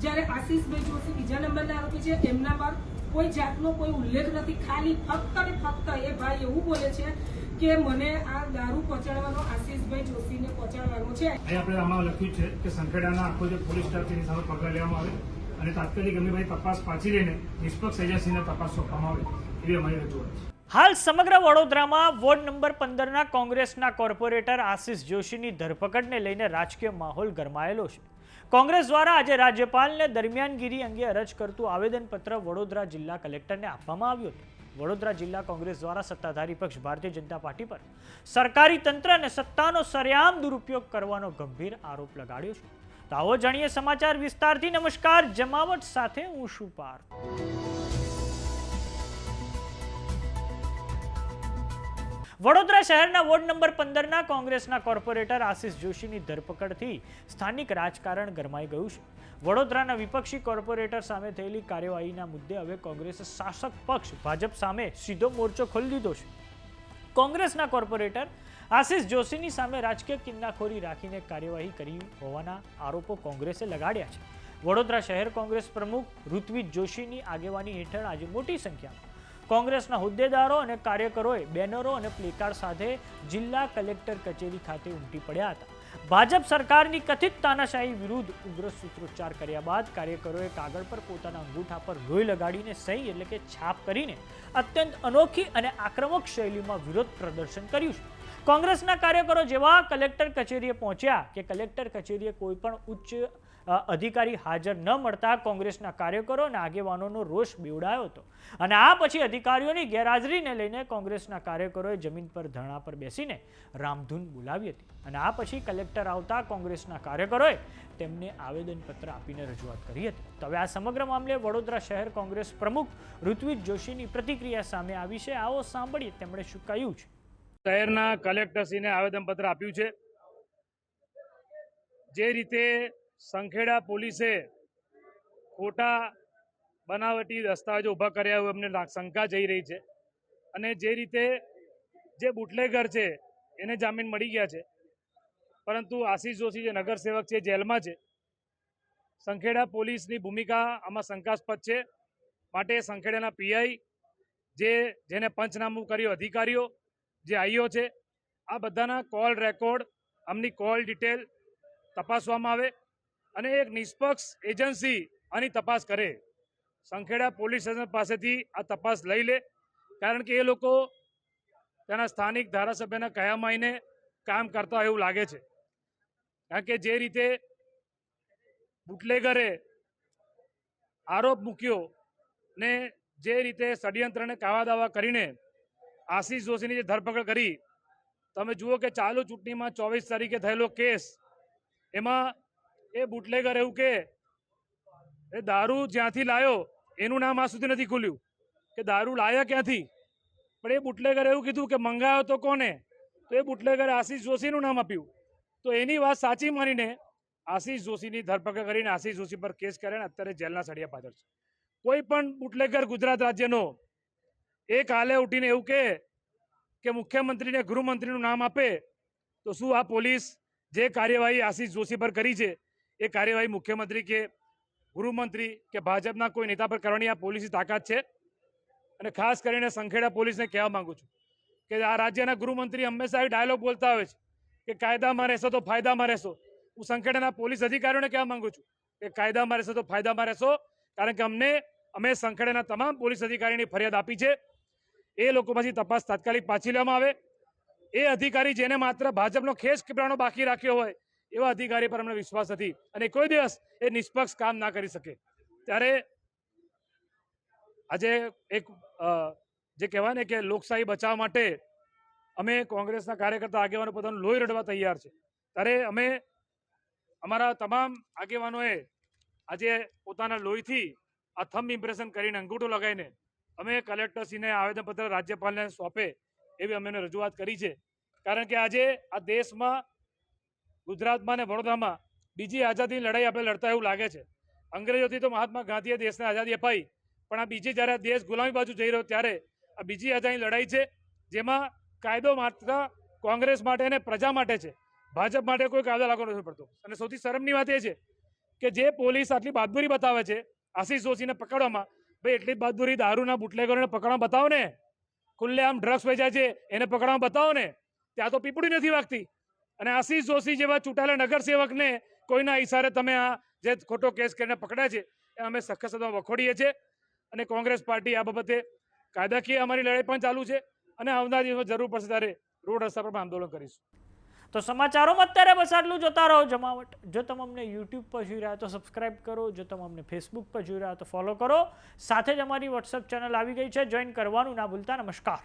જ્યારે આશીષભાઈ જોશી બીજા નંબરના આરોપી છે, એમના પર કોઈ જાતનો કોઈ ઉલ્લેખ નથી. ખાલી ફક્ત ને ફક્ત એ ભાઈ એવું બોલે છે કે મને આ દારૂ પહોંચાડવાનો આશીષભાઈ જોશીને પહોંચાડવાનો છે. આપણે આમાં લખ્યું છે કે સંખેડાના આખો જે પોલીસ સ્ટાફ તેની સામે પગલાં લેવામાં આવે અને તાત્કાલિક એમની ભાઈ તપાસ પાછી લઈને નિષ્પક્ષ એજન્સીને તપાસ સોંપવામાં આવે એવી અમારી રજૂઆત છે. હાલ સમગ્ર વડોદરામાં વોર્ડ નંબર 15ના કોંગ્રેસના કોર્પોરેટર આશીષ જોશીની ધરપકડને લઈને રાજકીય માહોલ ગરમાયેલો છે. કોંગ્રેસ દ્વારા આજે રાજ્યપાલને દરમિયાનગીરી અંગે અરજ કરતું આવેદનપત્ર વડોદરા જિલ્લા કલેક્ટરને આપવામાં આવ્યું હતું. વડોદરા જિલ્લા કોંગ્રેસ દ્વારા સત્તાધારી પક્ષ ભારતીય જનતા પાર્ટી પર સરકારી તંત્ર અને સત્તાનો સરેઆમ દુરુપયોગ કરવાનો ગંભીર આરોપ લગાડ્યો છે. તો આવો જાણીએ સમાચાર વિસ્તારથી. નમસ્કાર, જમાવટ સાથે હું છું પાર્થ. વડોદરા શહેરના વોર્ડ નંબર 15ના કોંગ્રેસના કોર્પોરેટર આશીષ જોશીની ધરપકડથી સ્થાનિક રાજકારણ ગરમાઈ ગયું છે. વડોદરાના વિપક્ષી કોર્પોરેટર સામે થયેલી કાર્યવાહીના મુદ્દે હવે કોંગ્રેસે શાસક પક્ષ ભાજપ સામે સીધો મોરચો ખોલી દીધો છે. કોંગ્રેસના કોર્પોરેટર આશીષ જોશીની સામે રાજકીય કિન્નાખોરી રાખીને કાર્યવાહી કરી હોવાના આરોપો કોંગ્રેસે લગાડ્યા છે. વડોદરા શહેર કોંગ્રેસ પ્રમુખ ઋત્વિજ જોશીની આગેવાની હેઠળ આજે મોટી સંખ્યામાં કોંગ્રેસના હોદ્દેદારો અને કાર્યકરોએ બેનરો અને પ્લેકાર્ડ સાથે જિલ્લા કલેક્ટર કચેરી ખાતે ઉમટી પડ્યા હતા. ભાજપ સરકારની કથિત તાનાશાહી વિરુદ્ધ ઉગ્ર સૂત્રોચ્ચાર કર્યા બાદ કાર્યકરોએ કાગળ પર પોતાના અંગૂઠા પર લોહી લગાડીને સહી એટલે કે છાપ કરીને અત્યંત અનોખી અને આક્રમક શૈલીમાં વિરોધ પ્રદર્શન કર્યું છે. કોંગ્રેસના કાર્યકરો જેવા કલેક્ટર કચેરીએ પહોંચ્યા કે કલેક્ટર કચેરીએ કોઈ પણ ઉચ્ચ અધિકારી હાજર ન મળતા કોંગ્રેસના કાર્યકરો અને આગેવાનોનો રોષ બેવડાયો હતો. અને આ પછી અધિકારીઓની ગેરહાજરીને લઈને કોંગ્રેસના કાર્યકરોએ જમીન પર ધરણા પર બેસીને રામધૂન બોલાવી હતી. અને આ પછી કલેક્ટર આવતા કોંગ્રેસના કાર્યકરોએ તેમને આવેદનપત્ર આપીને રજૂઆત કરી હતી. તો હવે આ સમગ્ર મામલે વડોદરા શહેર કોંગ્રેસ પ્રમુખ ઋત્વિજ જોશીની પ્રતિક્રિયા સામે આવી છે. આવો સાંભળીએ તેમણે શું કહ્યું છે. શહેરના કલેક્ટરશ્રીને આવેદનપત્ર આપ્યું છે. જે રીતે સંખેડા પોલીસે ખોટા બનાવટી દસ્તાવેજો ઊભા કર્યા હોય અમને શંકા જઈ રહી છે. અને જે રીતે જે બુટલેગર છે એને જામીન મળી ગયા છે, પરંતુ આશીષ જોશી જે નગરસેવક છે જેલમાં છે. સંખેડા પોલીસની ભૂમિકા આમાં શંકાસ્પદ છે. માટે સંખેડાના પીઆઈ જેને પંચનામું કર્યું, અધિકારીઓ જે આઈઓ છે, આ બધાના કોલ રેકોર્ડ, આમની કોલ ડિટેલ તપાસવામાં આવે અને એક નિષ્પક્ષ એજન્સી આની તપાસ કરે. સંખેડા પોલીસ સ્ટેશન પાસેથી આ તપાસ લઈ લે, કારણ કે એ લોકો તેના સ્થાનિક ધારાસભ્યના કયામાં આવીને કામ કરતા હોય એવું લાગે છે. કારણ કે જે રીતે બુટલેગરે આરોપ મૂક્યો ને જે રીતે ષડયંત્રને કાવા દાવા કરીને આશીષ જોશીની જે ધરપકડ કરી, તમે જુઓ કે ચાલુ ચૂંટણીમાં 24 તારીખે થયેલો કેસ, એમાં એ બુટલેગર એવું કે એ દારૂ જ્યાંથી લાયો એનું નામ આ સુધી નથી ખુલ્યું કે દારૂ લાયા ક્યાંથી. પણ એ બુટલેગર એવું કીધું કે મંગાયો તો કોને, તો એ બુટલેગરે આશીષ જોશીનું નામ આપ્યું. તો એની વાત સાચી માનીને આશીષ જોશીની ધરપકડ કરીને આશીષ જોશી પર કેસ કર્યા, અત્યારે જેલના સળિયા પાછળ છે. કોઈ પણ બુટલેગર ગુજરાત રાજ્યનો એક હાલે ઉઠીને એવું કે મુખ્યમંત્રીને ગૃહમંત્રીનું નામ આપે, તો શું આ પોલીસ જે કાર્યવાહી આશીષ જોશી પર કરી છે એ કાર્યવાહી મુખ્યમંત્રી કે ગૃહમંત્રી કે ભાજપના કોઈ નેતા પર કરવાની આ પોલીસની તાકાત છે? અને ખાસ કરીને સંખેડા પોલીસને કહેવા માંગુ છું કે આ રાજ્યના ગૃહમંત્રી હંમેશા એ ડાયલોગ બોલતા હોય છે કે કાયદામાં રહેશો તો ફાયદામાં રહેશો. હું સંખેડાના પોલીસ અધિકારીઓને કહેવા માંગુ છું કે કાયદામાં રહેશો તો ફાયદામાં રહેશો, કારણ કે અમે સંખેડાના તમામ પોલીસ અધિકારીની ફરિયાદ આપી છે. એ લોકો પછી તપાસ તાત્કાલિક પાછી લેવામાં આવે. એ અધિકારી જેને માત્ર ભાજપનો ખેસ પીપળાનો બાકી રાખ્યો હોય એવા અધિકારી પર અમને વિશ્વાસ નથી અને કોઈ દિવસ એ નિષ્પક્ષ કામ ના કરી શકે. ત્યારે આજે એક જે કહેવાય ને કે લોકશાહી બચાવવા માટે અમે કોંગ્રેસના કાર્યકર્તા આગેવાનો પોતાનું લોહી રડવા તૈયાર છે. ત્યારે અમે અમારા તમામ આગેવાનોએ આજે પોતાના લોહીથી આ થંબ ઇમ્પ્રેશન કરીને અંગૂઠો લગાવીને અમે કલેક્ટરશ્રીને આવેદનપત્ર રાજ્યપાલને સોંપે એવી અમે રજૂઆત કરી છે. કારણ કે આજે આ દેશમાં, ગુજરાતમાં અને વડોદરામાં બીજી આઝાદીની લડાઈ આપણે લડતા એવું લાગે છે. અંગ્રેજોથી તો મહાત્મા ગાંધીએ દેશને આઝાદી અપાઈ, પણ આ બીજી જ્યારે દેશ ગુલામી બાજુ જઈ રહ્યો ત્યારે આ બીજી આઝાદીની લડાઈ છે, જેમાં કાયદો માત્ર કોંગ્રેસ માટે અને પ્રજા માટે છે. ભાજપ માટે કોઈ કાયદો લાગુ નથી પડતો. અને સૌથી શરમની વાત એ છે કે જે પોલીસ આટલી બહાદુરી બતાવે છે આશિષ જોશીને પકડવામાં, ભાઈ એટલી જ બહાદુરી દારૂના બુટલેગરોને પકડવામાં બતાવો ને, ખુલ્લેઆમ ડ્રગ્સ વેચાય છે એને પકડવામાં બતાવો ને. ત્યાં તો પીપળી નથી વાગતી. અને આશિષ જોશી જેવા ચૂંટાયેલા નગરસેવકને કોઈના ઈશારે તમે આ જે ખોટો કેસ કરીને પકડ્યા છે એ અમે સખત શબ્દોમાં વખોડીએ છીએ. અને કોંગ્રેસ પાર્ટી આ બાબતે કાયદાકીય અમારી લડાઈ પણ ચાલુ છે અને આવનાર દિવસમાં જરૂર પડશે ત્યારે રોડ રસ્તા પર આંદોલન કરીશું. તો સમાચારોમાં અત્યારે બસ આટલું. જોતા રહો જમાવટ. જો તમે અમને યુટ્યુબ પર જોઈ રહ્યા તો સબસ્ક્રાઇબ કરો, જો તમે અમને ફેસબુક પર જોઈ રહ્યા તો ફોલો કરો. સાથે જ અમારી વોટ્સએપ ચેનલ આવી ગઈ છે, જોઈન કરવાનું ના ભૂલતા. નમસ્કાર.